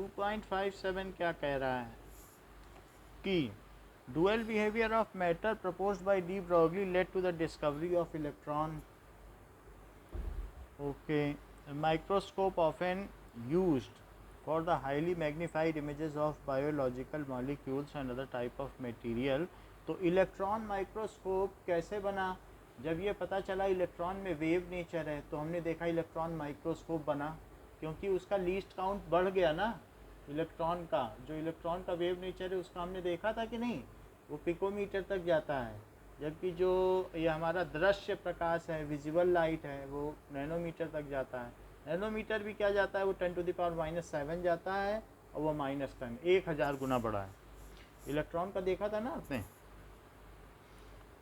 2.57 क्या कह रहा है कि dual behavior of matter proposed by de Broglie led to the discovery of electron. Okay, a microscope often used for the highly magnified images of biological molecules and other type of material. तो electron microscope कैसे बना? जब ये पता चला electron में wave nature है तो हमने देखा इलेक्ट्रॉन माइक्रोस्कोप बना, क्योंकि उसका लीस्ट काउंट बढ़ गया ना। इलेक्ट्रॉन का जो इलेक्ट्रॉन का वेव नेचर है उसका हमने देखा था कि नहीं, वो पिकोमीटर तक जाता है, जबकि जो ये हमारा दृश्य प्रकाश है, विजिबल लाइट है, वो नैनोमीटर तक जाता है। नैनोमीटर भी क्या जाता है, वो 10⁻⁻7 जाता है, और वो -10 1000 गुना बड़ा है। इलेक्ट्रॉन का देखा था ना आपने,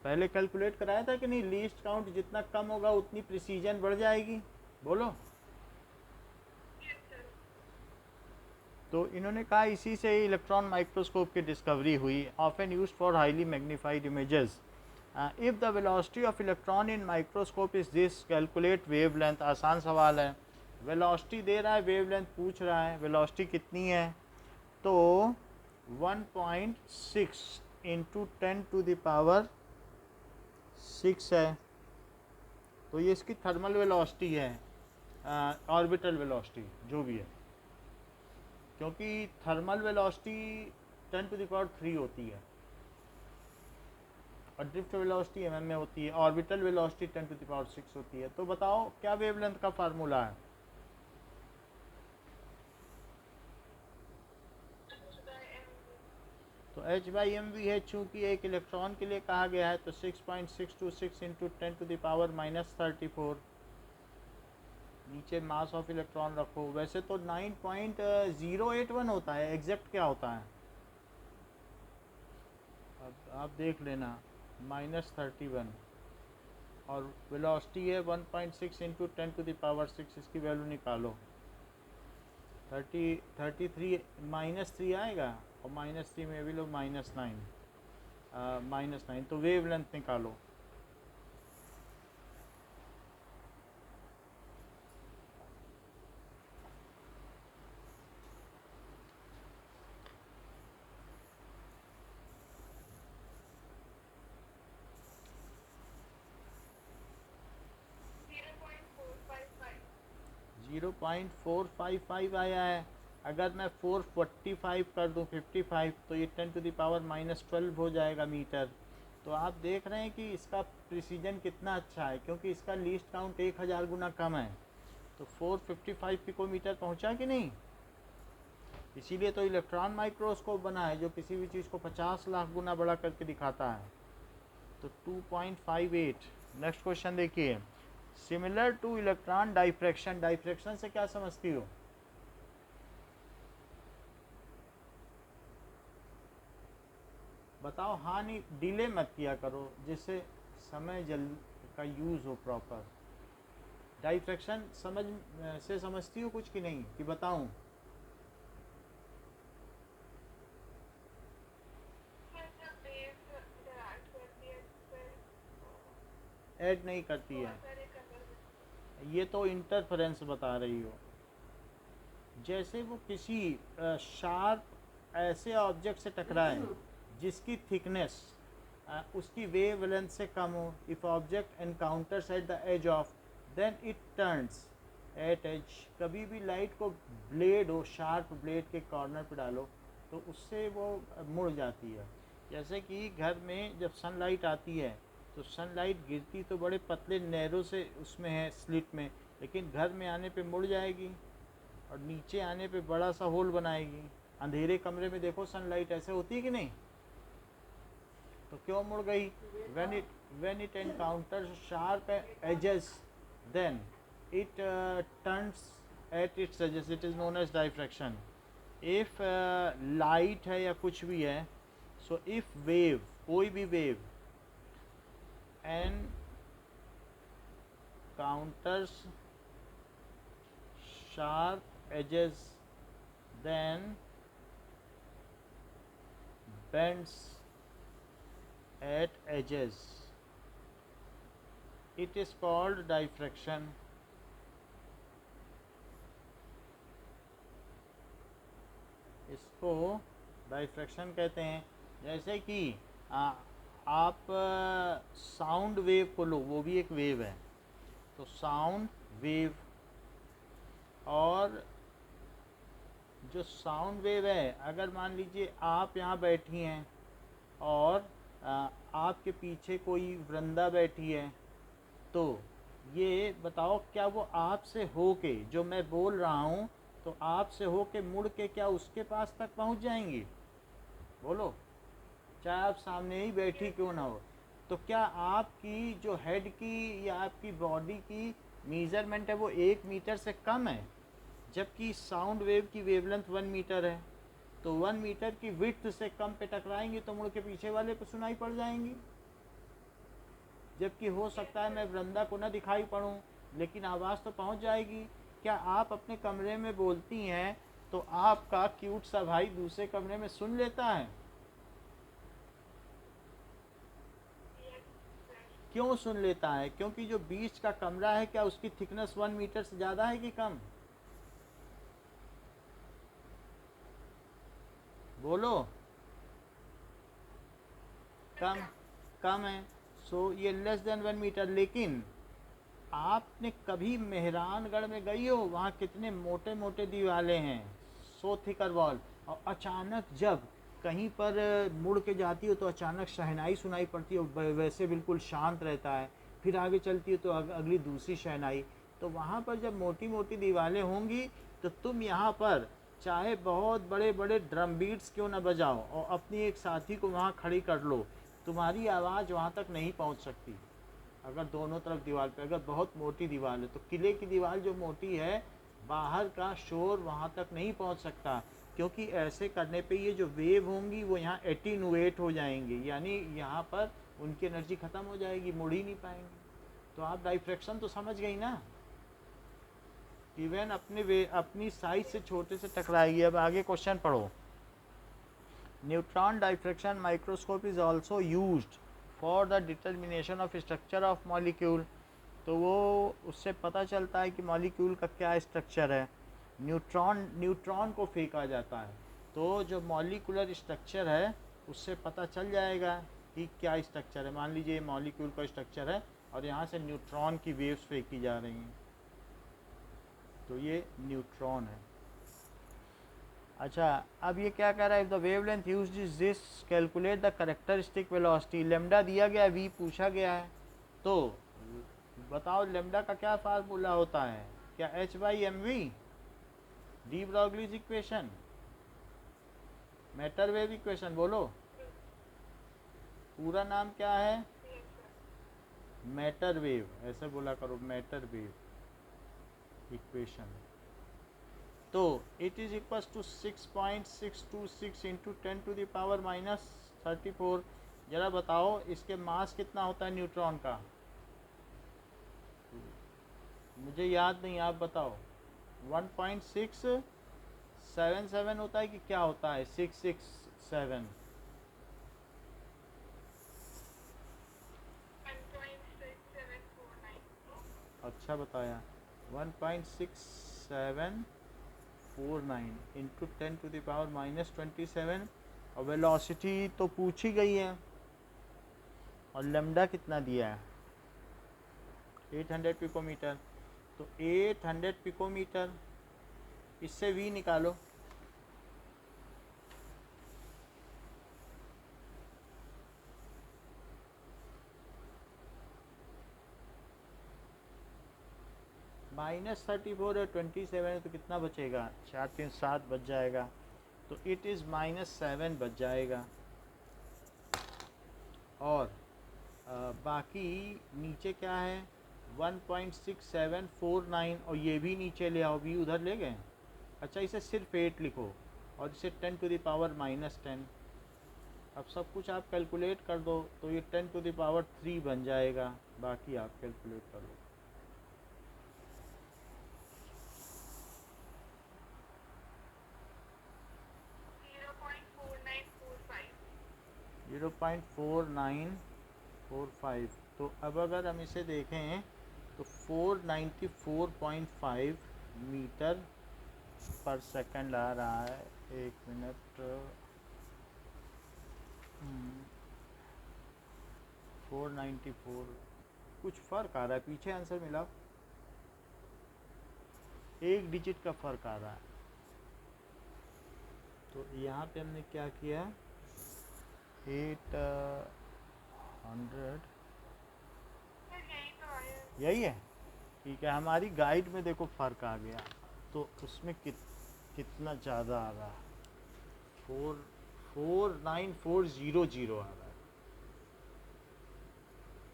पहले कैलकुलेट कराया था कि नहीं, लीस्ट काउंट जितना कम होगा उतनी प्रिसीजन बढ़ जाएगी। बोलो। तो इन्होंने कहा इसी से इलेक्ट्रॉन माइक्रोस्कोप की डिस्कवरी हुई। Often used for highly magnified images. If the velocity of electron in microscope is this, calculate wavelength. आसान सवाल है, वेलोसिटी दे रहा है, वेवलेंथ पूछ रहा है, वेलोसिटी कितनी है? तो 1.6 इंटू 10⁻6 है, तो ये इसकी थर्मल वेलोसिटी है, ऑर्बिटल वेलोसिटी जो भी है, क्योंकि थर्मल वेलोसिटी 10⁻³ होती है और ड्रिफ्ट वेलोसिटी mm में होती है, ऑर्बिटल वेलोसिटी 10⁻6 होती है। तो बताओ क्या वेवलेंथ का फार्मूला है? तो h/mv है, चूंकि एक इलेक्ट्रॉन के लिए कहा गया है, तो 6.626 इंटू 10⁻34। नीचे मास ऑफ इलेक्ट्रॉन रखो। वैसे तो 9.081 होता है, एग्जैक्ट क्या होता है अब आप देख लेना, -31, और वेलोसिटी है 1.6 इंटू 10⁻6। इसकी वैल्यू निकालो, 33 -3 आएगा, और -3 में भी लो -9, -9। तो वेव लेंथ निकालो। जीरो 0.455 आया है। अगर मैं 445 कर दूं, 55, तो ये 10⁻⁻12 हो जाएगा मीटर। तो आप देख रहे हैं कि इसका प्रिसीजन कितना अच्छा है, क्योंकि इसका लीस्ट काउंट 1000 गुना कम है। तो 455 पिकोमीटर पहुंचा कि नहीं? इसीलिए तो इलेक्ट्रॉन माइक्रोस्कोप बना है, जो किसी भी चीज़ को 50 लाख गुना बड़ा करके दिखाता है। तो 2.58। नेक्स्ट क्वेश्चन देखिए, similar two electron diffraction. Diffraction से क्या समझती हो? बताओ। हाँ नहीं, डिले मत किया करो, जिससे समय का यूज़ हो प्रॉपर। डाइफ्रैक्शन समझती हो कुछ कि नहीं, कि बताऊं? ऐड नहीं करती है, ये तो इंटरफेरेंस बता रही हो। जैसे वो किसी शार्प ऐसे ऑब्जेक्ट से टकराए जिसकी थिकनेस उसकी वेवलेंथ से कम हो। If object encounters at the edge of, then it turns at edge. कभी भी लाइट को ब्लेड हो, शार्प ब्लेड के कॉर्नर पे डालो तो उससे वो मुड़ जाती है। जैसे कि घर में जब सनलाइट आती है तो सनलाइट गिरती तो बड़े पतले नैरो से उसमें है, स्लिट में, लेकिन घर में आने पे मुड़ जाएगी और नीचे आने पे बड़ा सा होल बनाएगी। अंधेरे कमरे में देखो सनलाइट ऐसे होती है कि नहीं? तो क्यों मुड़ गई? when it encounters sharp edges, then it turns at its edges. It is known as diffraction. If light है या कुछ भी है, so if wave, कोई भी wave encounters sharp edges, then bends at edges, it is called diffraction. को diffraction कहते हैं। जैसे कि आप साउंड वेव को लो, वो भी एक वेव है। तो साउंड वेव, और जो साउंड वेव है, अगर मान लीजिए आप यहाँ बैठी हैं और आपके पीछे कोई वृंदा बैठी है, तो ये बताओ क्या वो आपसे हो के, जो मैं बोल रहा हूँ, तो आपसे हो के मुड़ के क्या उसके पास तक पहुँच जाएंगी? बोलो, चाहे आप सामने ही बैठी क्यों ना हो। तो क्या आपकी जो हेड की या आपकी बॉडी की मेजरमेंट है वो 1 मीटर से कम है? जबकि साउंड वेव की वेवलेंथ 1 मीटर है। तो 1 मीटर की विड्थ से कम पे टकराएंगी तो मुड़ के पीछे वाले को सुनाई पड़ जाएंगी। जबकि हो सकता है मैं वृंदा को ना दिखाई पड़ूं, लेकिन आवाज़ तो पहुंच जाएगी। क्या आप अपने कमरे में बोलती हैं तो आपका क्यूट सा भाई दूसरे कमरे में सुन लेता है? क्यों सुन लेता है? क्योंकि जो बीच का कमरा है, क्या उसकी थिकनेस 1 मीटर से ज़्यादा है कि कम? बोलो, कम, कम है। सो ये लेस देन 1 मीटर। लेकिन आपने कभी मेहरानगढ़ में गई हो? वहाँ कितने मोटे मोटे दीवाले हैं, सो थिकर वॉल, और अचानक जब कहीं पर मुड़ के जाती हो तो अचानक शहनाई सुनाई पड़ती है, वैसे बिल्कुल शांत रहता है। फिर आगे चलती हो तो अगली दूसरी शहनाई। तो वहाँ पर जब मोटी मोटी दीवारें होंगी तो तुम यहाँ पर चाहे बहुत बड़े बड़े ड्रम बीट्स क्यों ना बजाओ और अपनी एक साथी को वहाँ खड़ी कर लो, तुम्हारी आवाज़ वहाँ तक नहीं पहुँच सकती। अगर दोनों तरफ दीवार पे अगर बहुत मोटी दीवार है, तो किले की दीवार जो मोटी है, बाहर का शोर वहाँ तक नहीं पहुँच सकता। क्योंकि ऐसे करने पे ये जो वेव होंगी वो यहाँ एटीनुएट हो जाएंगी, यानी यहाँ पर उनकी एनर्जी ख़त्म हो जाएगी, मुड़ ही नहीं पाएंगी। तो आप डाइफ्रैक्शन तो समझ गई ना? इवन अपनी साइज से छोटे से टकराएगी। अब आगे क्वेश्चन पढ़ो। Neutron diffraction microscope is also used for the determination of structure of molecule. तो वो उससे पता चलता है कि मॉलिक्यूल का क्या स्ट्रक्चर है। न्यूट्रॉन को फेंका जाता है तो जो मॉलिकुलर स्ट्रक्चर है उससे पता चल जाएगा कि क्या स्ट्रक्चर है। मान लीजिए मॉलिक्यूल का स्ट्रक्चर है और यहाँ से न्यूट्रॉन की वेव्स फेंकी जा रही हैं, तो ये न्यूट्रॉन है। अच्छा, अब ये क्या कह रहा है? If the wavelength used is this, calculate the characteristic velocity. Lambda दिया गया, वी पूछा गया है, तो बताओ लेमडा का क्या फार्मूला होता है? क्या h/mv, de Broglie's equation, matter wave equation? बोलो, पूरा नाम क्या है? मैटर वेव, ऐसे बोला करो, मैटर वेव इक्वेशन। तो it is equal to 6.626 into 10⁻⁻34। जरा बताओ इसके मास कितना होता है न्यूट्रॉन का? मुझे याद नहीं, आप बताओ। 1.677 होता है कि क्या होता है? 667? अच्छा बताया, 1.6749 इंटू 10⁻⁻27। और वेलोसिटी तो पूछी गई है, और लेमडा कितना दिया है? 800 पिकोमीटर। तो 800 पिकोमीटर, इससे v निकालो। -34 है, 27 है, तो कितना बचेगा? 4 3 7 बच जाएगा। तो इट इज़ -7 बच जाएगा। और बाकी नीचे क्या है? 1.6749, और ये भी नीचे ले आओ, भी उधर ले गए। अच्छा, इसे सिर्फ 8 लिखो और इसे 10⁻⁻10। अब सब कुछ आप कैलकुलेट कर दो तो ये 10⁻³ बन जाएगा। बाकी आप कैलकुलेट कर लो। 0.4945। तो अब अगर हम इसे देखें तो 494.5 मीटर पर सेकंड आ रहा है। एक मिनट, 494, कुछ फ़र्क आ रहा है पीछे आंसर मिला, एक डिजिट का फ़र्क आ रहा है। तो यहाँ पे हमने क्या किया, 800, यही है, ठीक है। हमारी गाइड में देखो फ़र्क आ गया, तो उसमें कितना ज़्यादा आ रहा है, 49400 आ रहा है,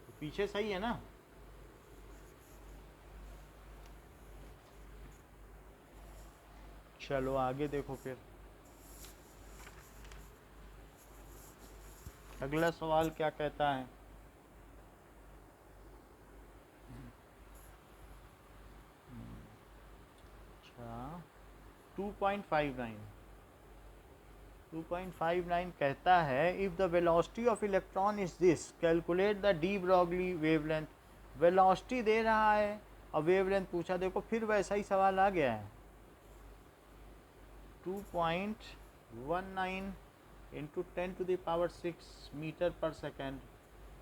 तो पीछे सही है ना। चलो आगे देखो फिर, अगला सवाल क्या कहता है। अच्छा, 2.59 कहता है, if the velocity of electron is this calculate the de Broglie wavelength. Velocity दे रहा है और वेवलेंथ पूछा, देखो फिर वैसा ही सवाल आ गया है, 2.19 इंटू 10⁻6 मीटर पर सेकेंड,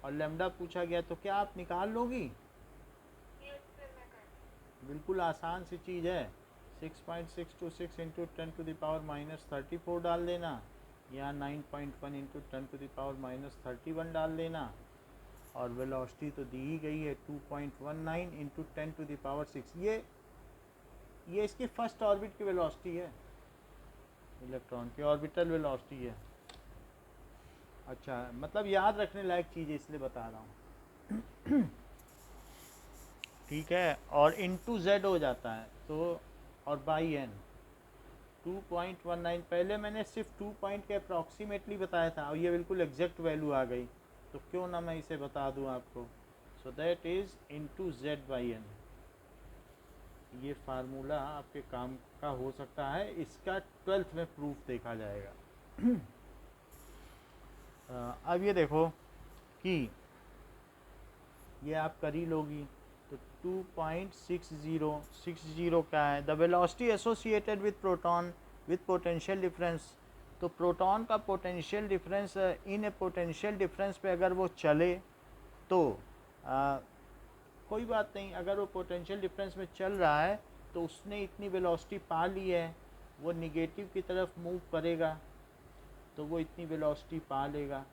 और लेमडा पूछा गया, तो क्या आप निकाल लोगी? बिल्कुल आसान सी चीज़ है, 6.626 इंटू 10⁻34 डाल देना, या 9.1 इंटू 10⁻31 डाल देना, और वेलोसिटी तो दी ही गई है 2.19 इंटू 10⁻6। ये इसकी फर्स्ट ऑर्बिट की वेलोसिटी है, इलेक्ट्रॉन की ऑर्बिटल वेलोसिटी है। अच्छा, मतलब याद रखने लायक चीज़ है इसलिए बता रहा हूँ। ठीक है, और इंटू जेड हो जाता है, तो और बाई एन 2.19, पहले मैंने सिर्फ 2 पॉइंट के अप्रॉक्सीमेटली बताया था, और ये बिल्कुल एग्जैक्ट वैल्यू आ गई, तो क्यों ना मैं इसे बता दूं आपको। So that is into z by n. ये फार्मूला आपके काम का हो सकता है, इसका 12th में प्रूफ देखा जाएगा। अब ये देखो कि ये आप कर ही लोगी, तो 2.60 क्या है, the velocity associated with proton with potential difference. तो प्रोटॉन का पोटेंशियल डिफरेंस, इन ए पोटेंशियल डिफरेंस पे अगर वो चले तो कोई बात नहीं, अगर वो पोटेंशियल डिफरेंस में चल रहा है तो उसने इतनी वेलोसिटी पा ली है, वो निगेटिव की तरफ मूव करेगा तो वो इतनी वेलोसिटी पा लेगा।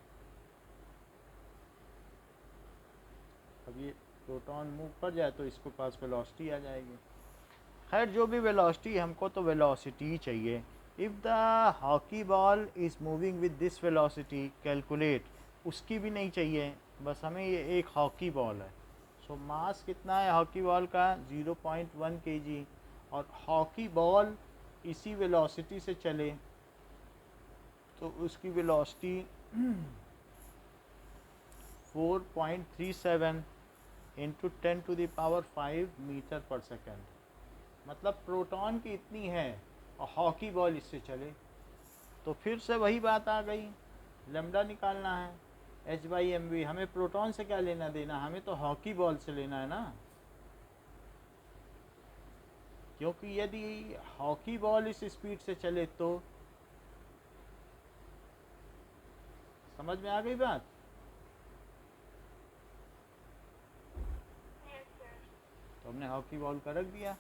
अब ये प्रोटॉन मूव कर जाए तो इसको पास वेलोसिटी आ जाएगी। खैर जो भी वेलोसिटी, हमको तो वेलोसिटी ही चाहिए। If the hockey ball is moving with this velocity calculate, उसकी भी नहीं चाहिए, बस हमें ये एक हॉकी बॉल है। सो मास कितना है हॉकी बॉल का, 0.1 kg, और हॉकी बॉल इसी वेलोसिटी से चले तो उसकी वेलोसिटी 4.37 इंटू 10⁵ मीटर पर सेकेंड। मतलब प्रोटॉन की इतनी है और हॉकी बॉल इससे चले, तो फिर से वही बात आ गई, लेमडा निकालना है, h/mv। हमें प्रोटॉन से क्या लेना देना, हमें तो हॉकी बॉल से लेना है ना, क्योंकि यदि हॉकी बॉल इस स्पीड से चले तो, समझ में आ गई बात। तो हमने हॉकी बॉल का रख दिया,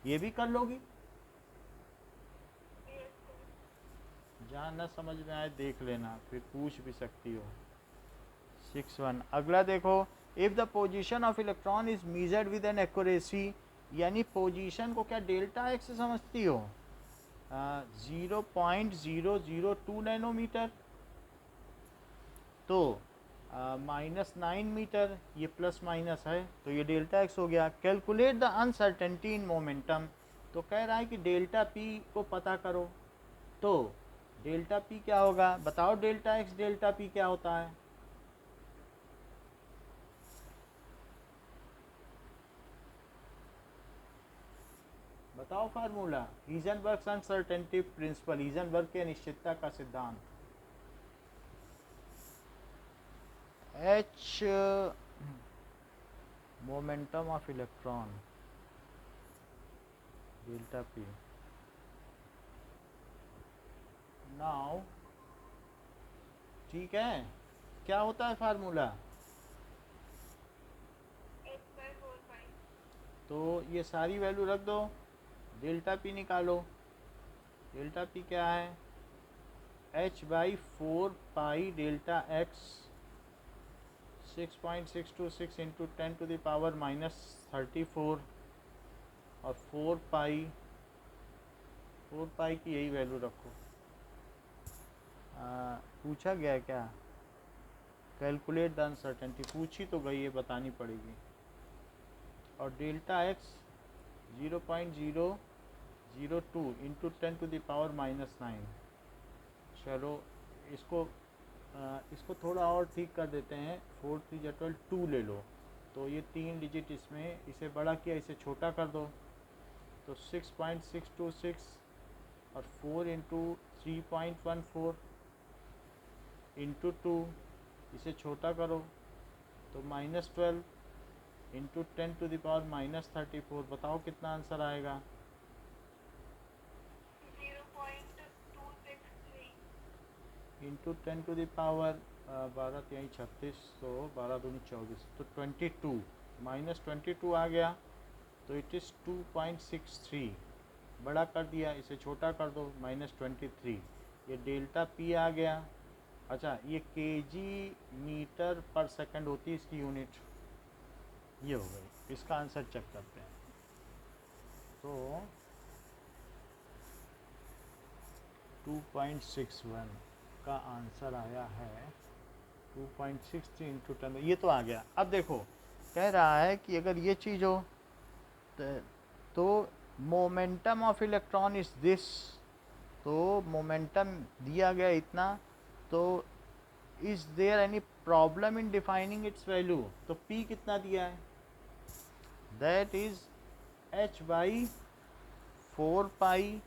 ये भी कर लोगी, जहाँ न समझ में आए देख लेना, फिर पूछ भी सकती हो। 6.1 अगला देखो, if the position of electron is measured with an accuracy, यानी पोजीशन को क्या डेल्टा एक्स से समझती हो, 0.002 नैनोमीटर, तो -9 मीटर, ये प्लस माइनस है तो ये डेल्टा एक्स हो गया। Calculate the uncertainty in momentum, तो कह रहा है कि डेल्टा पी को पता करो, तो डेल्टा पी क्या होगा बताओ, डेल्टा एक्स डेल्टा पी क्या होता है। बताओ formula, Heisenberg uncertainty principle, Heisenberg के अनिश्चितता का सिद्धांत, H momentum of electron delta P, now ठीक है, क्या होता है फार्मूला? तो ये सारी वैल्यू रख दो, डेल्टा पी निकालो। डेल्टा पी क्या है? h by 4 pi delta x 6.626 into 10⁻⁻34 और 4 पाई की यही वैल्यू रखो। पूछा गया है क्या? कैलकुलेट द अनसर्टेनिटी पूछी तो गई है, बतानी पड़ेगी। और डेल्टा एक्स 0.002 इंटू 10⁻⁻9। चलो इसको थोड़ा और ठीक कर देते हैं। 4 3 12 2 ले लो, तो ये 3 डिजिट इसमें, इसे बड़ा किया, इसे छोटा कर दो, तो 6.626 और 4 इंटू 3.14 इंटू 2, इसे छोटा करो तो -12 इंटू 10⁻⁻34। बताओ कितना आंसर आएगा? 0.263 इंटू 10⁻12 यहीं 36, तो 12 दूनी 24, तो 22 -22 आ गया, तो इट इज़ 2.63। बड़ा कर दिया, इसे छोटा कर दो, -23। ये डेल्टा पी आ गया। अच्छा, ये केजी मीटर पर सेकंड होती है इसकी यूनिट, ये हो गई। इसका आंसर चेक करते हैं। तो 2.61 का आंसर आया है 2.63 इंटू 10। ये तो आ गया। अब देखो, कह रहा है कि अगर ये चीज़ हो तो momentum of electron is this, तो मोमेंटम दिया गया इतना, तो is there any problem in defining its value? तो P कितना दिया है? That is h by 4 pi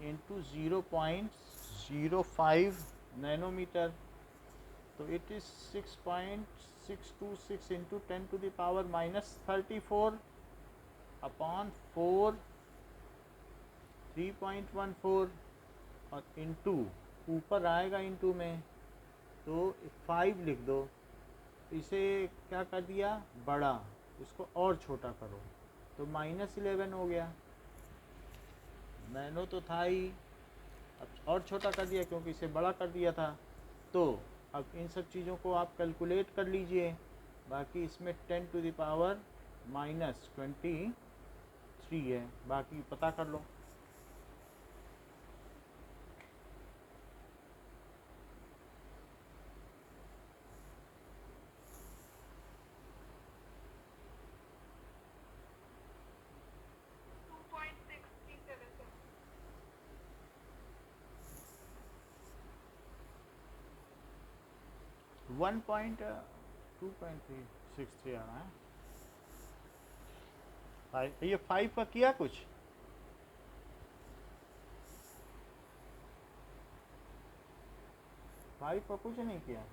into 0.05 nanometre, तो इट इज 6.626 इंटू 10⁻⁻34 अपॉन 4 3.14 और इंटू, ऊपर आएगा इंटू में, तो 5 लिख दो। इसे क्या कर दिया? बड़ा, इसको और छोटा करो, तो -11 हो गया। नैनो तो था ही, अब और छोटा कर दिया क्योंकि इसे बड़ा कर दिया था। तो अब इन सब चीज़ों को आप कैलकुलेट कर लीजिए। बाकी इसमें 10⁻⁻23 है, बाकी पता कर लो। वन पॉइंट 2.363 आ रहा है। ये 5 का किया कुछ? फाइव का कुछ नहीं किया।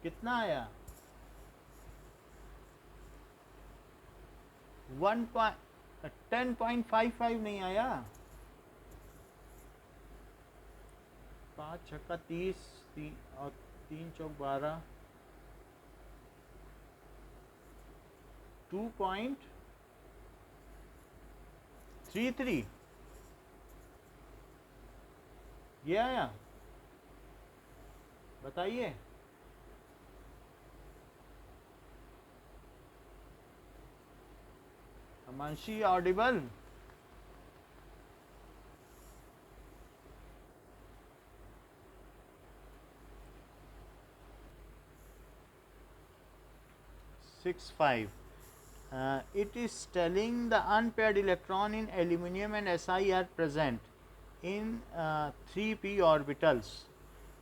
कितना आया? 10.55 नहीं आया। 5 छक्का 30, और 3 चौक 12, 2.33 ये आया। बताइए। अमांशी Audible? It is telling the unpaired electron in aluminum and Si are present in 3p orbitals.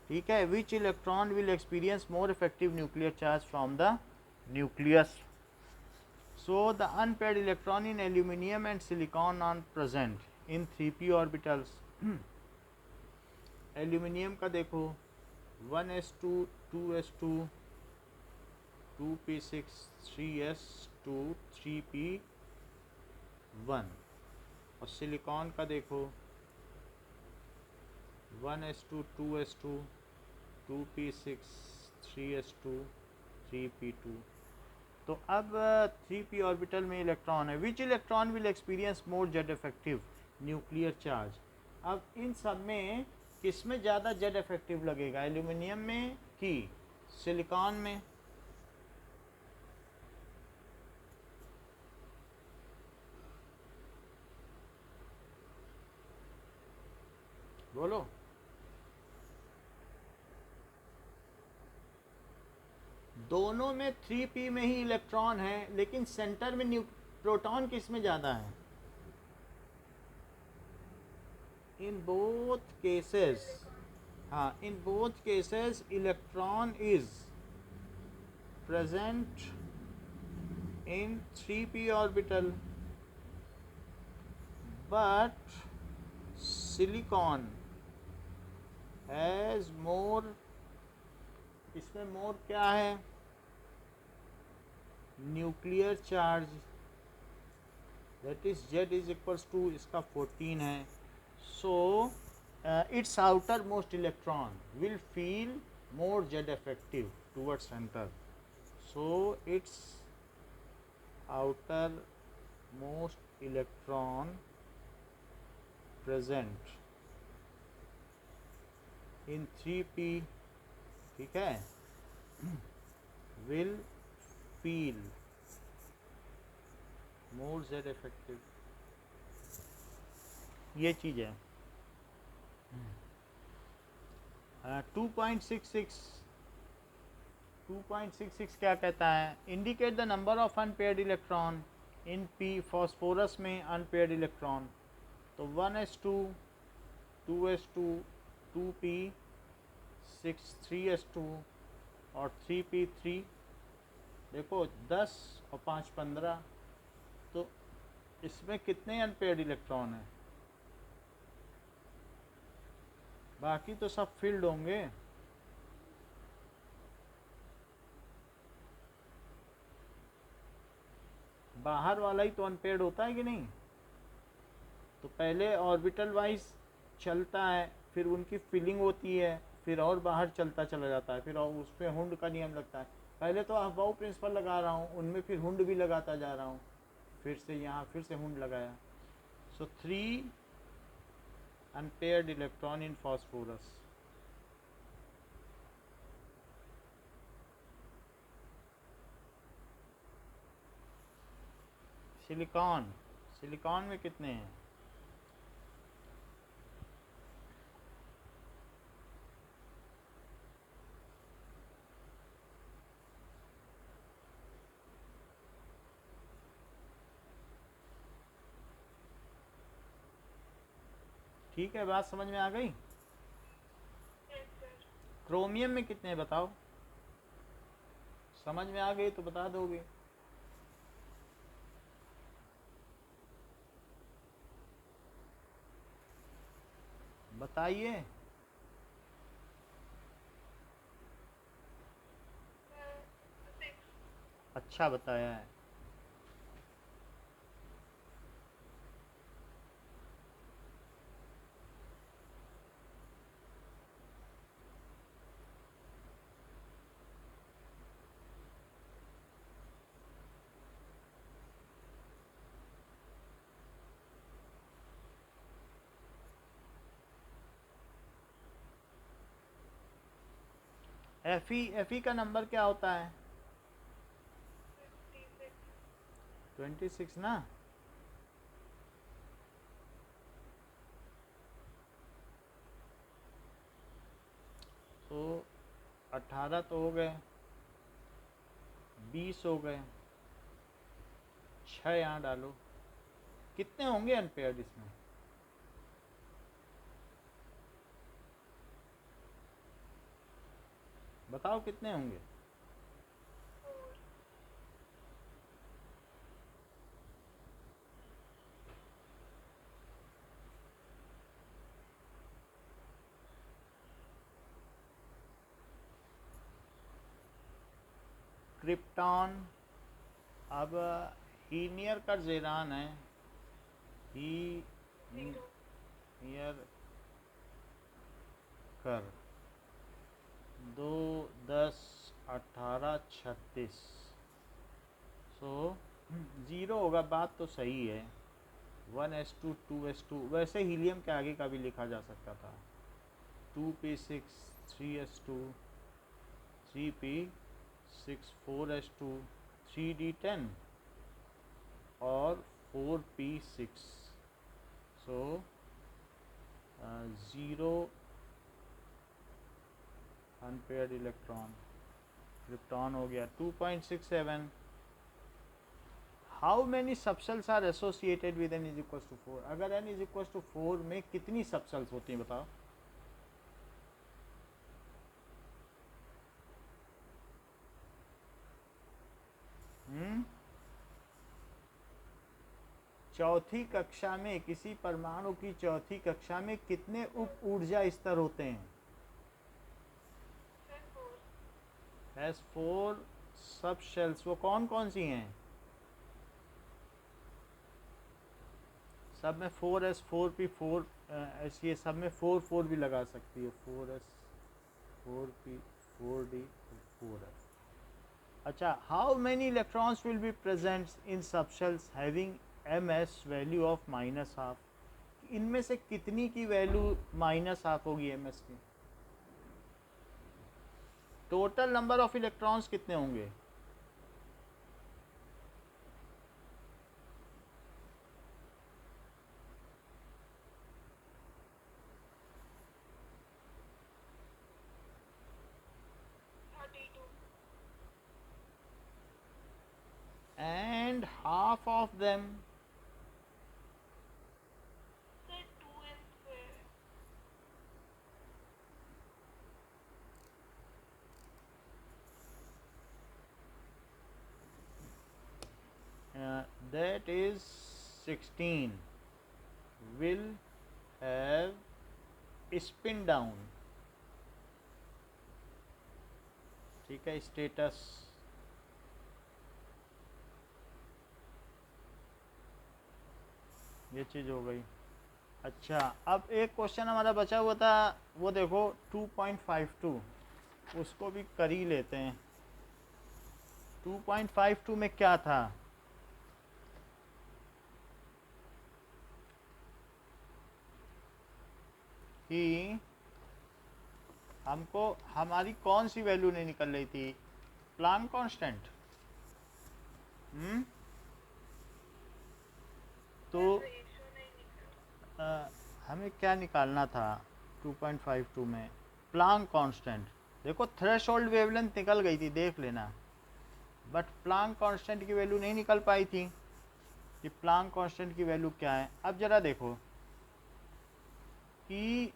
ठीक है, which electron will experience more effective nuclear charge from the nucleus? So the unpaired electron in aluminum and silicon are present in 3p orbitals. Aluminium का देखो 1s2 2s2 2p6 3s2 3p1। और silicon का देखो 1s2 2s2 2p6 3s2 3p2। तो अब 3p orbital में electron है। Which electron will experience more Z effective nuclear charge. अब इन सब में किस में ज़्यादा जेड इफेक्टिव लगेगा, एल्यूमिनियम में कि सिलिकॉन में? बोलो। दोनों में 3p में ही इलेक्ट्रॉन है, लेकिन सेंटर में प्रोटॉन किस में ज़्यादा है? इन बोथ केसेस, हाँ, in both cases electron is present in 3p orbital, but silicon has more, इसमें मोर क्या है, nuclear charge, that is Z is equals to इसका 14 है। So its outermost electron will feel more Z effective towards centre. So its outermost electron present in 3p, ठीक है, will feel more Z effective. ये चीज़ है। 2.66 क्या कहता है, indicate the number of unpaired electron in p। Phosphorus में unpaired electron तो 1s2 2s2 2p6 3s2 और 3p3। देखो 10 और 5 15, तो इसमें कितने अनपेयर्ड इलेक्ट्रॉन हैं? बाकी तो सब फील्ड होंगे। बाहर वाला ही तो अनपेयर्ड होता है कि नहीं? तो पहले ऑर्बिटल वाइज चलता है, फिर उनकी फिलिंग होती है, फिर और बाहर चलता चला जाता है, फिर और उस पर हुंड का नियम लगता है। पहले तो अफबाउ प्रिंसिपल लगा रहा हूँ, उनमें फिर हुंड भी लगाता जा रहा हूँ, फिर से यहाँ फिर से हुंड लगाया। सो 3 unpaired electron in phosphorus. Silicon, silicon में कितने हैं? ठीक है, बात समझ में आ गई। क्रोमियम में कितने हैं बताओ, समझ में आ गई तो बता दोगे। बताइए। अच्छा बताया है। एफ ई का नंबर क्या होता है? 26 ना। तो 18 तो हो गए, 20 हो गए, 6 यहाँ डालो, कितने होंगे अनपेयर्ड इसमें? बताओ कितने होंगे? क्रिप्टॉन, अब हीनियर का ज़ेरान है, हीनियर कर 2, 10, 18, 36, सो 0 होगा, बात तो सही है। 1s2 2s2, वैसे हीलियम के आगे का भी लिखा जा सकता था, 2p6 3s2 3p6 4s2 3d10 और 4p6, सो 0 अनपेयर्ड इलेक्ट्रॉन, क्रिप्टॉन हो गया। 2.67, how many subshells are associated with n is equal to 4। अगर n इज इक्वल टू 4 में कितनी सबसेल्स होती हैं बताओ? चौथी कक्षा में, किसी परमाणु की चौथी कक्षा में कितने उप ऊर्जा स्तर होते हैं? S4 सब शेल्स, वो कौन कौन सी हैं? सब में 4s 4p 4 ऐसी, सब में 4 4 भी लगा सकती है, 4s 4p 4d 4f। अच्छा, how many electrons will be present in सब shells having ms value of -12? इनमें से कितनी की वैल्यू -12 होगी ms की? टोटल नंबर ऑफ इलेक्ट्रॉन्स कितने होंगे? And half of them, that is 16, will have spin down, ठीक है, स्टेटस। ये चीज़ हो गई। अच्छा, अब एक क्वेश्चन हमारा बचा हुआ था, वो देखो 2.52, उसको भी कर ही लेते हैं। 2.52 में क्या था? कि हमको हमारी कौन सी वैल्यू नहीं निकल रही थी? Planck constant. तो हमें क्या निकालना था 2.52 में? Planck constant. देखो थ्रेशोल्ड वेवलेंथ निकल गई थी, देख लेना, बट प्लांक कांस्टेंट की वैल्यू नहीं निकल पाई थी कि प्लांक कांस्टेंट की वैल्यू क्या है। अब जरा देखो कि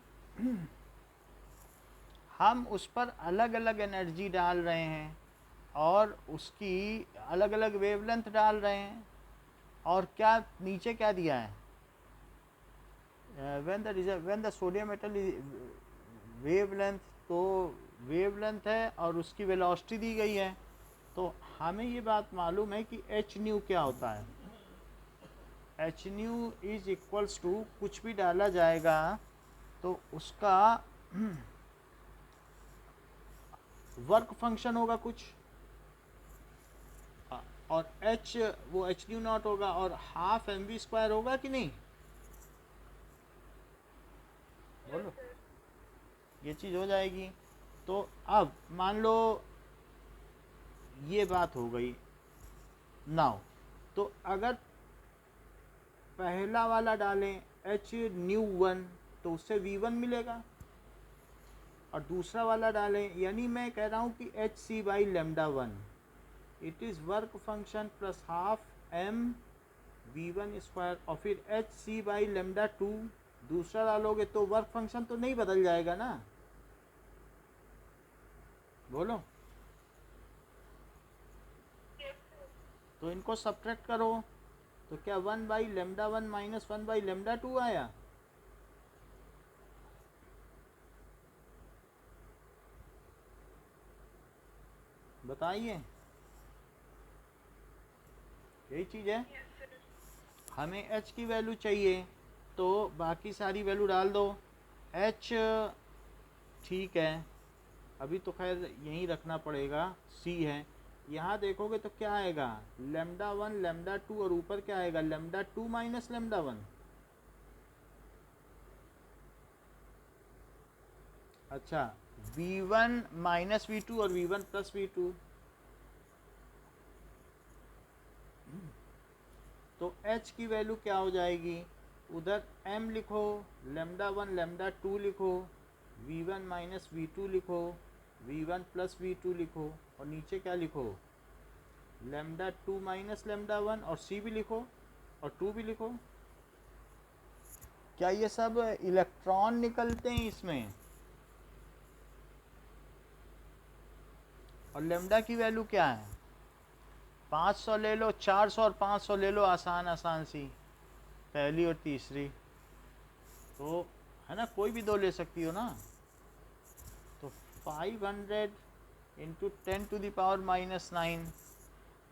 हम उस पर अलग अलग एनर्जी डाल रहे हैं और उसकी अलग अलग वेवलेंथ डाल रहे हैं, और क्या नीचे क्या दिया है? When the sodium metal wavelength, तो वेवलेंथ है और उसकी वेलोसिटी दी गई है। तो हमें ये बात मालूम है कि एच न्यू क्या होता है। H nu is equals to, कुछ भी डाला जाएगा तो उसका वर्क फंक्शन होगा कुछ, और एच, वो एच न्यू नॉट होगा, और हाफ mv² होगा कि नहीं? बोलो, ये चीज़ हो जाएगी। तो अब मान लो ये बात हो गई नाउ, तो अगर पहला वाला डालें एच न्यू 1 तो उससे v1 मिलेगा, और दूसरा वाला डालें, यानी मैं कह रहा हूँ कि h C by lambda 1, it is work function plus half m v1², और फिर एच सी बाई लेमडा 2 दूसरा डालोगे तो वर्क फंक्शन तो नहीं बदल जाएगा ना? बोलो, तो इनको सब्ट्रैक्ट करो, तो क्या 1/λ1 माइनस 1/λ2 आया? बताइए। यही चीज़ है। हमें h की वैल्यू चाहिए तो बाकी सारी वैल्यू डाल दो। h ठीक है, अभी तो खैर यहीं रखना पड़ेगा, c है। यहाँ देखोगे तो क्या आएगा, लेमडा 1 लेमडा 2 और ऊपर क्या आएगा, लेमडा 2 माइनस लेमडा 1। अच्छा, v1 माइनस v2 और v1 प्लस v2। तो h की वैल्यू क्या हो जाएगी, उधर m लिखो, लेमडा 1 लेमडा 2 लिखो, v1 माइनस v2 लिखो, v1 प्लस v2 लिखो, और नीचे क्या लिखो, लेमडा 2 माइनस लेमडा 1, और c भी लिखो और 2 भी लिखो। क्या ये सब इलेक्ट्रॉन निकलते हैं इसमें? और लेमडा की वैल्यू क्या है, 500 ले लो, 400 और 500 ले लो, आसान आसान सी, पहली और तीसरी। तो है ना, कोई भी दो ले सकती हो ना। तो 500 इंटू 10⁻⁻⁹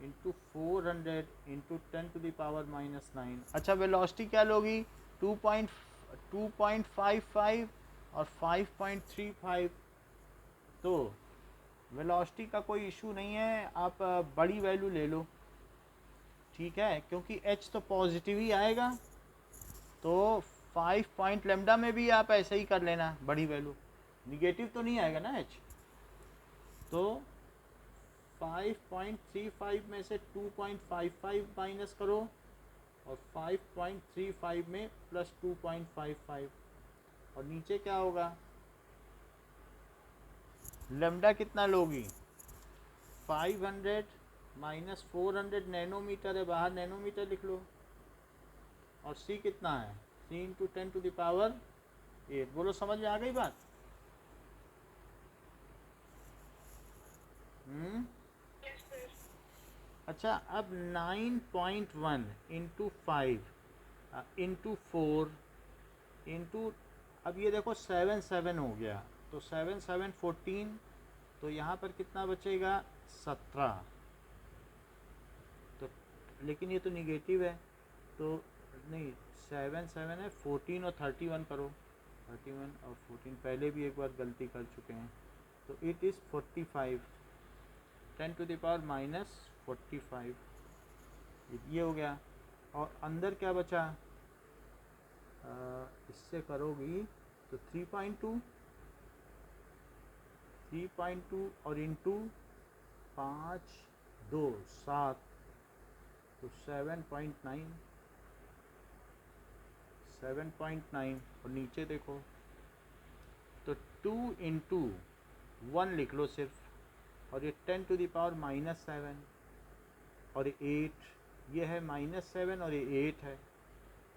इंटू 400 इंटू 10⁻⁻⁹। अच्छा, वेलोसिटी क्या लोगी, 2.55 और 5.35। तो वेलोसिटी का कोई इशू नहीं है, आप बड़ी वैल्यू ले लो, ठीक है, क्योंकि h तो पॉजिटिव ही आएगा। तो 5 पॉइंट लेमडा में भी आप ऐसे ही कर लेना, बड़ी वैल्यू, निगेटिव तो नहीं आएगा ना h। तो 5.35 में से 2.55 माइनस करो, और 5.35 में प्लस 2.55, और नीचे क्या होगा, लेमडा कितना लोगी, 500 माइनस 400 नैनोमीटर है, बाहर नैनोमीटर लिख लो, और c कितना है, c इंटू 10⁸। बोलो, समझ में आ गई बात? अच्छा, अब 9.1 इंटू 5 इंटू 4 इंटू, अब ये देखो 7 हो गया, तो 7 14, तो यहाँ पर कितना बचेगा, 17। तो लेकिन ये तो निगेटिव है, तो नहीं, 7 है, 14 और 31 करो, 31 और 14, पहले भी एक बार गलती कर चुके हैं। तो इट इज़ 45, 10⁻⁻45, ये हो गया। और अंदर क्या बचा, इससे करोगी तो 3.2 और इंटू 5 2 7, तो 7.9, और नीचे देखो तो 2 इंटू 1 लिख लो सिर्फ, और ये 10⁻⁻7 और 8, ये है -7 और ये 8 है,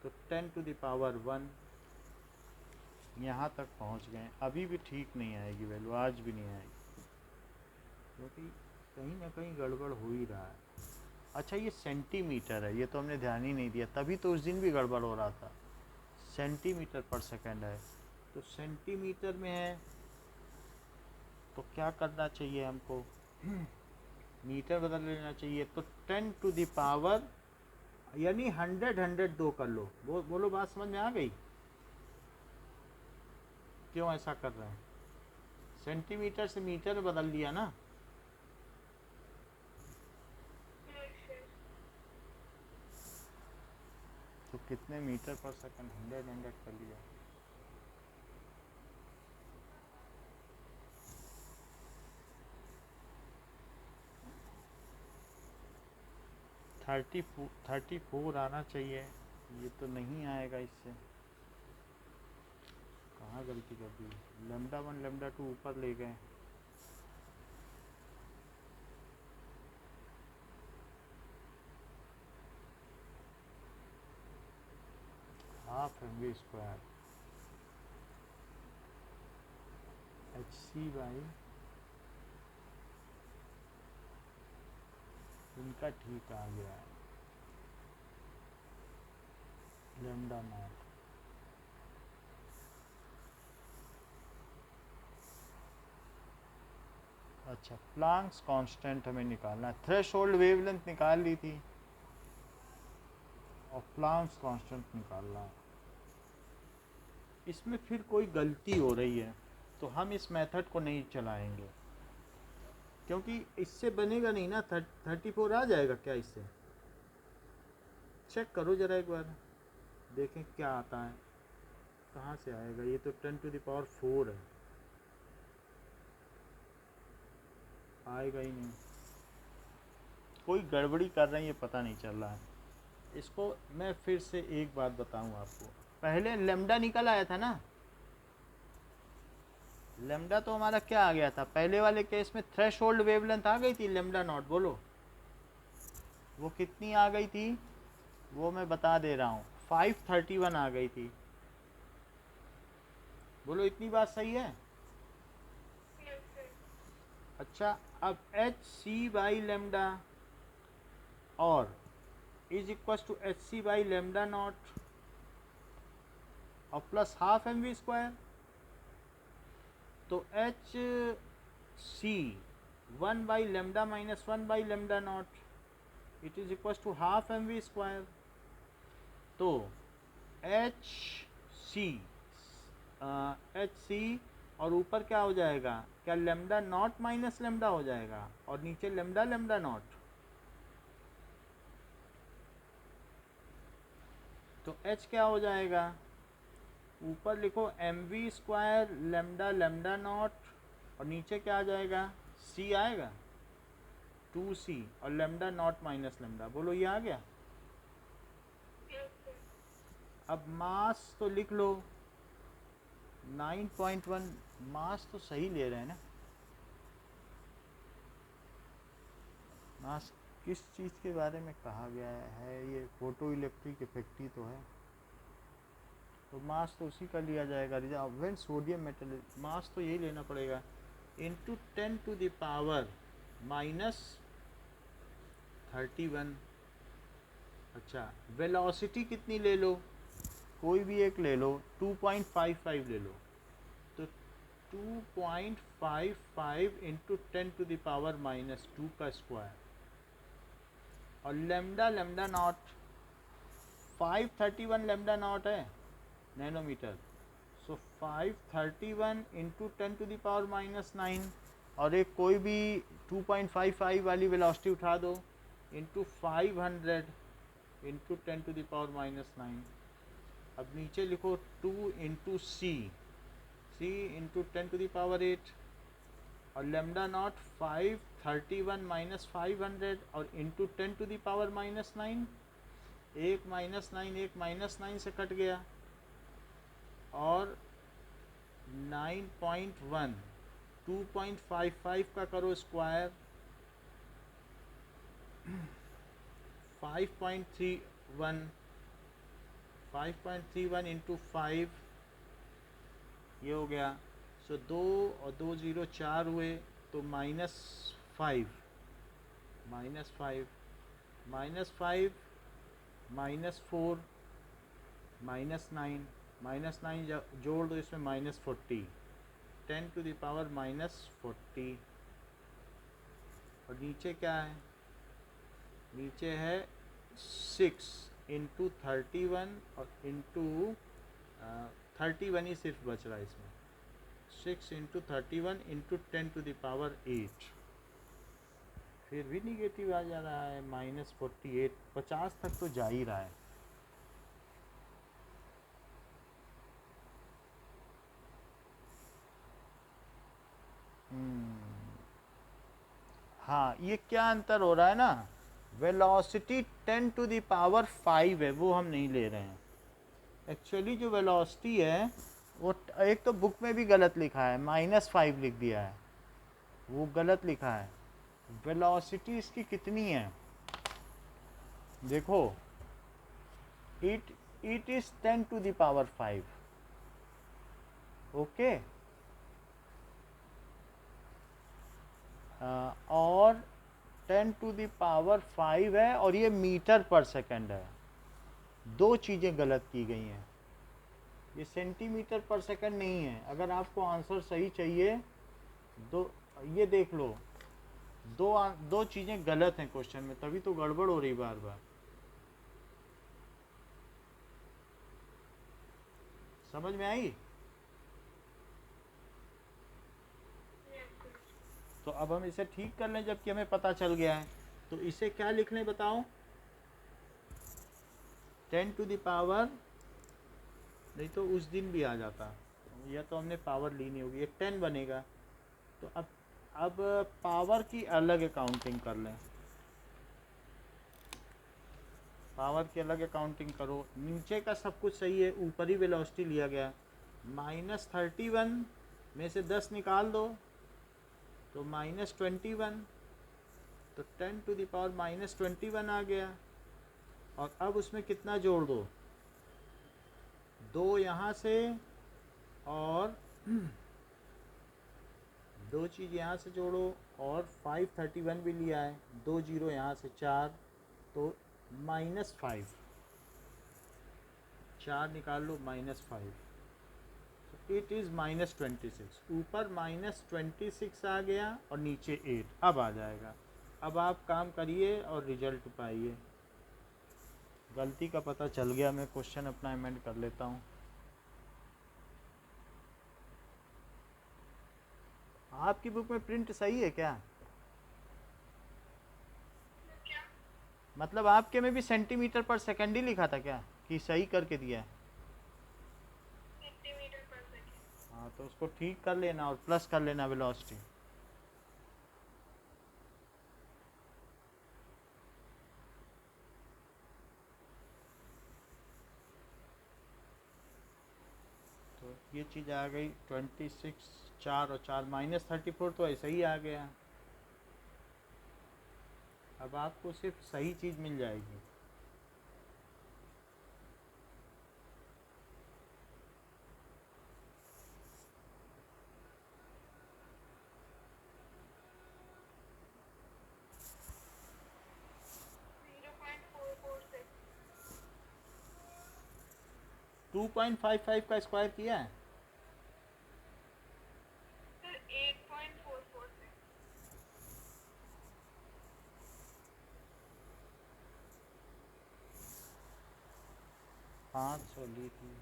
तो 10⁻1। यहाँ तक पहुँच गए। अभी भी ठीक नहीं आएगी वैल्यू, आज भी नहीं आएगी, क्योंकि कहीं ना कहीं गड़बड़ हो ही रहा है। अच्छा, ये सेंटीमीटर है, ये तो हमने ध्यान ही नहीं दिया, तभी तो उस दिन भी गड़बड़ हो रहा था। सेंटीमीटर पर सेकंड है, तो सेंटीमीटर में है, तो क्या करना चाहिए हमको, मीटर बदल लेना चाहिए। तो 10⁻, यानी 100 दो कर लो। बोलो, बात समझ में आ गई? क्यों ऐसा कर रहे हैं, सेंटीमीटर से मीटर में बदल लिया ना। तो कितने मीटर पर सेकंड, 100 कर लिया। थर्टी 34 आना चाहिए, ये तो नहीं आएगा इससे। कहाँ गलती कर दी, लेमडा 1 लेमडा 2 ऊपर ले गए। Half mv square hc by, इनका ठीक आ गया है, लेमडा नॉट। अच्छा, प्लांक्स कांस्टेंट हमें निकालना है, थ्रेशोल्ड वेवलेंथ निकाल ली थी, और प्लांक्स कांस्टेंट निकालना है। इसमें फिर कोई गलती हो रही है तो हम इस मेथड को नहीं चलाएंगे, क्योंकि इससे बनेगा नहीं ना। 34 आ जाएगा क्या इससे? चेक करो ज़रा एक बार, देखें क्या आता है। कहाँ से आएगा? ये तो 10⁴ है, आएगा ही नहीं। कोई गड़बड़ी कर रहे हैं, ये पता नहीं चल रहा है। इसको मैं फिर से एक बात बताऊं आपको। पहले लेमडा निकल आया था ना, लेमडा तो हमारा क्या आ गया था पहले वाले केस में? थ्रेशोल्ड वेवलेंथ आ गई थी लेमडा नॉट। बोलो वो कितनी आ गई थी? वो मैं बता दे रहा हूँ, 531 आ गई थी। बोलो इतनी बात सही है? अच्छा, अब एच सी बाई लेमडा और is equal to H C by lambda not और plus half M we square. तो H C 1 by lambda minus 1 by lambda not it is equal to half M we square. तो H C और ऊपर क्या हो जाएगा? क्या lambda naught minus lambda हो जाएगा और नीचे लेमडा लेमडा नॉट। तो एच क्या हो जाएगा? ऊपर लिखो m we square lambda lambda not और नीचे क्या आ जाएगा? सी आएगा 2c और लेमडा नॉट माइनस लेमडा। बोलो ये आ गया। अब मास तो लिख लो 9.1। मास तो सही ले रहे हैं ना? मास किस चीज़ के बारे में कहा गया है? ये फोटो इलेक्ट्रिक इफेक्ट ही तो है, तो मास तो उसी का लिया जाएगा। रिजॉल्वेंट सोडियम मेटल, मास तो यही लेना पड़ेगा, इंटू 10⁻³ -31। अच्छा, वेलोसिटी कितनी ले लो? कोई भी एक ले लो, 2.55 ले लो। तो 2.55 इंटू 10⁻² का स्क्वायर और lambda lambda not 531 lambda naught है नैनोमीटर। सो 531 इंटू 10⁻⁹ और एक कोई भी 2.55 वाली वेलोसिटी उठा दो इंटू 500 इंटू 10⁻⁹। अब नीचे लिखो 2 इंटू सी इंटू 10⁸ और लेमडा नॉट 531 माइनस 500 और इंटू 10⁻⁹। एक -9 से कट गया और 9.1 2.55 का करो स्क्वायर 5.31 इंटू 5 ये हो गया। सो 2 और 2 0 4 हुए तो -5 -5 -4 -9 जोड़ दो इसमें -40 10⁻⁻40 और नीचे क्या है? नीचे है 6 इंटू 31 और इंटू 31 ही सिर्फ बच रहा है इसमें। 6 इंटू 31 इंटू 10⁸ फिर भी निगेटिव आ जा रहा है -48। 50 तक तो जा ही रहा है। हाँ, ये क्या अंतर हो रहा है ना, वेलोसिटी 10⁵ है, वो हम नहीं ले रहे हैं। एक्चुअली जो वेलोसिटी है वो एक तो बुक में भी गलत लिखा है, -5 लिख दिया है, वो गलत लिखा है। वेलोसिटी इसकी कितनी है देखो, इट इज 10⁵ ओके। और 10⁵ है और ये मीटर पर सेकंड है। दो चीज़ें गलत की गई हैं, ये सेंटीमीटर पर सेकंड नहीं है। अगर आपको आंसर सही चाहिए दो, ये देख लो, दो चीज़ें गलत हैं क्वेश्चन में, तभी तो गड़बड़ हो रही बार बार। समझ में आई? तो अब हम इसे ठीक कर लें जबकि हमें पता चल गया है। तो इसे क्या लिख लें बताओ? 10 टू द पावर, नहीं तो उस दिन भी आ जाता, या तो हमने पावर ली नहीं होगी, एक 10 बनेगा। तो अब पावर की अलग अकाउंटिंग कर लें। पावर की अलग अकाउंटिंग करो। नीचे का सब कुछ सही है, ऊपर ही वेलोसिटी लिया गया। -31 में से 10 निकाल दो तो -21, तो 10 टू द पावर -21 आ गया। और अब उसमें कितना जोड़ दो, 2 यहाँ से और 2 चीज़ यहाँ से जोड़ो, और 531 भी लिया है, 2 जीरो यहाँ से 4, तो -5, 4 निकाल लो -5, इट इज़ -26। ऊपर -26 आ गया और नीचे 8 अब आ जाएगा। अब आप काम करिए और रिजल्ट पाइए। गलती का पता चल गया, मैं क्वेश्चन अपना अमेंड कर लेता हूँ। आपकी बुक में प्रिंट सही है क्या? मतलब आपके में भी सेंटीमीटर पर सेकंड ही लिखा था क्या, कि सही करके दिया है? हाँ, तो उसको ठीक कर लेना और प्लस कर लेना वेलोसिटी। तो ये चीज़ आ गई 26, 4 और 4 -34, तो ऐसा ही आ गया। अब आपको सिर्फ सही चीज़ मिल जाएगी। टू 2.55 का स्क्वायर किया है। 500 ली थी।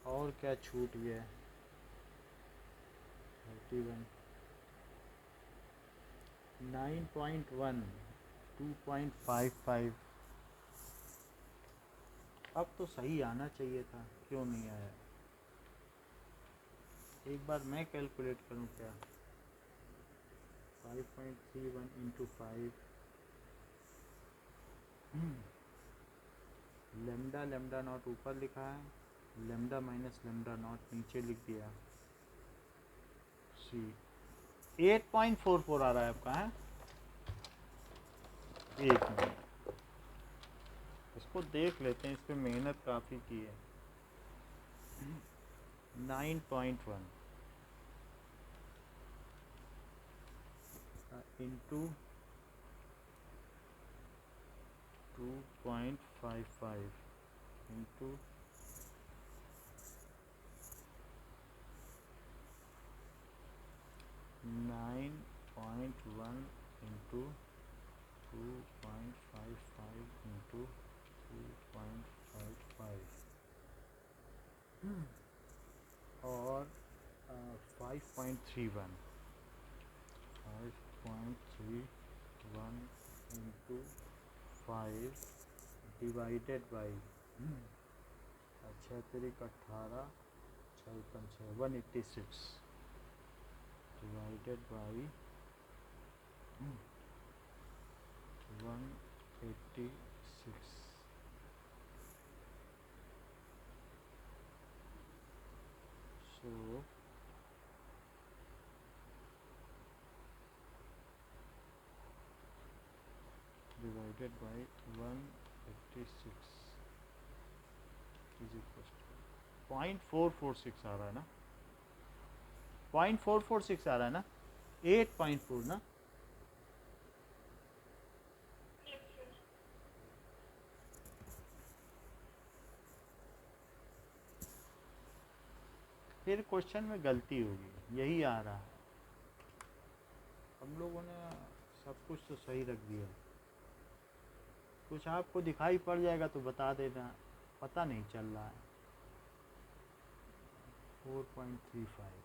और क्या छूट गया? 31, 9.1, 2.55। अब तो सही आना चाहिए था, क्यों नहीं आया? एक बार मैं कैलकुलेट करूं क्या? 5.31 इंटू 5, लेमडा लेमडा नॉट ऊपर लिखा है, लेमडा माइनस लेमडा नॉट नीचे लिख दिया। सी 8.44 आ रहा है आपका, है? एक मिनट, इसको देख लेते हैं, इस पर मेहनत काफ़ी की है। 9.1 इंटू 2.55 इंटू 9.1 इंटू 2.55 इंटू 2.55 और 5.31 इंटू 5 डिवाइडेड बाई, अच्छा तरीक 18, 186 divided by 186। So divided by 186 is equal to 0.446 आ रहा है ना? 0.446 आ रहा है ना? 8.4 ना? फिर क्वेश्चन में गलती होगी, यही आ रहा है। हम लोगों ने सब कुछ तो सही रख दिया, कुछ आपको दिखाई पड़ जाएगा तो बता देना, पता नहीं चल रहा है। 4.35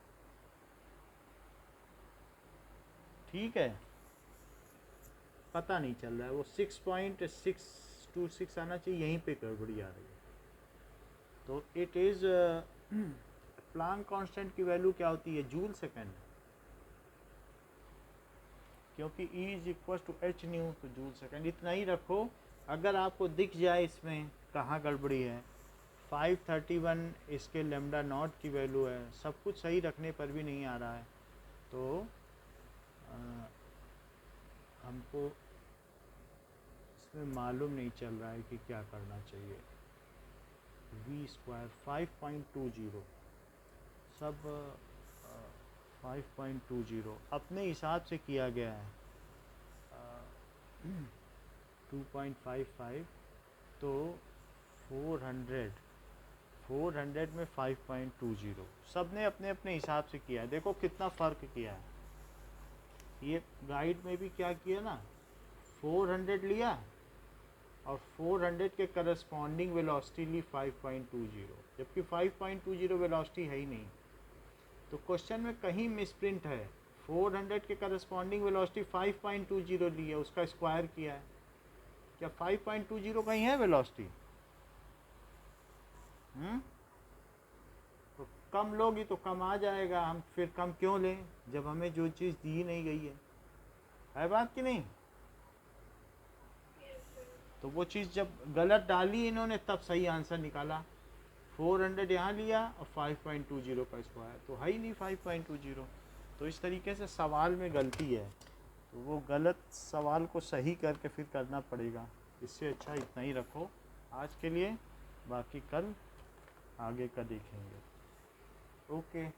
ठीक है, पता नहीं चल रहा है, वो 6.626 आना चाहिए, यहीं पे गड़बड़ी आ रही है। तो इट इज़ प्लांक कांस्टेंट की वैल्यू क्या होती है, जूल सेकंड, क्योंकि E is equal to h nu, तो जूल सेकंड इतना ही रखो। अगर आपको दिख जाए इसमें कहाँ गड़बड़ी है, 531 इसके लेमडा नॉट की वैल्यू है, सब कुछ सही रखने पर भी नहीं आ रहा है, तो हमको इसमें मालूम नहीं चल रहा है कि क्या करना चाहिए। वी स्क्वायर 5.20 सब 5.20 अपने हिसाब से किया गया है, 2.55, तो 400 में 5.20 सब ने अपने अपने हिसाब से किया है। देखो कितना फ़र्क किया है, ये गाइड में भी क्या किया ना, 400 लिया और 400 के करस्पॉन्डिंग वेलोसिटी ली 5.20, जबकि 5.20 वेलोसिटी है ही नहीं। तो क्वेश्चन में कहीं मिसप्रिंट है, 400 के करस्पॉन्डिंग वेलोसिटी 5.20 ली है, उसका स्क्वायर किया है, क्या 5.20 कहीं है वेलोसिटी? तो कम लोगी तो कम आ जाएगा, हम फिर कम क्यों लें जब हमें जो चीज़ दी नहीं गई है बात कि नहीं? तो वो चीज़ जब गलत डाली इन्होंने तब सही आंसर निकाला, 400 यहाँ लिया और 5.20 का स्क्वायर, तो है ही नहीं 5.20। तो इस तरीके से सवाल में गलती है, तो वो गलत सवाल को सही करके फिर करना पड़ेगा। इससे अच्छा इतना ही रखो आज के लिए, बाकी कल आगे का देखेंगे। ओके।